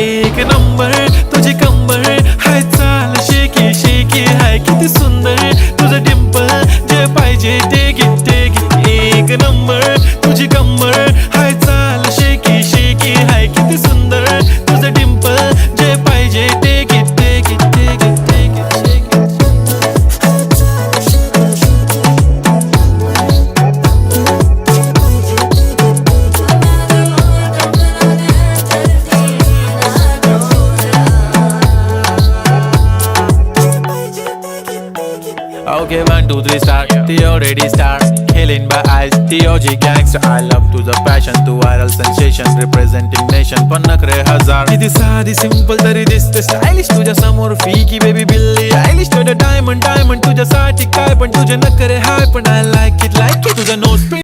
एक नंबर तुझी कंबर हाय, चाल शेकी शेकी हाय, किती सुंदर तुझं डिंपल, जे पाहिजे ते घे ते घे. एक नंबर तुझी कंबर हाय, चाल शेकी शेकी हाय, किती सुंदर तुझं डिंपल, जे पाहिजे ते घे ते घे ते घे ते घे. Okay, 1, 2, 3 start. The already start. Killing by eyes. The OG gangster. I love to the passion, to viral sensation, representing nation. पण नखरे हजार. किती साधी सिंपल तरी दिसते स्टायलिश तुझ्या समोर फीकी बेबी बिल्ली आयलिश. तुझं डायमंड डायमंड तुझ्यासाठी काय पण तुझे नखरे हाय पण I like it तुझं नोट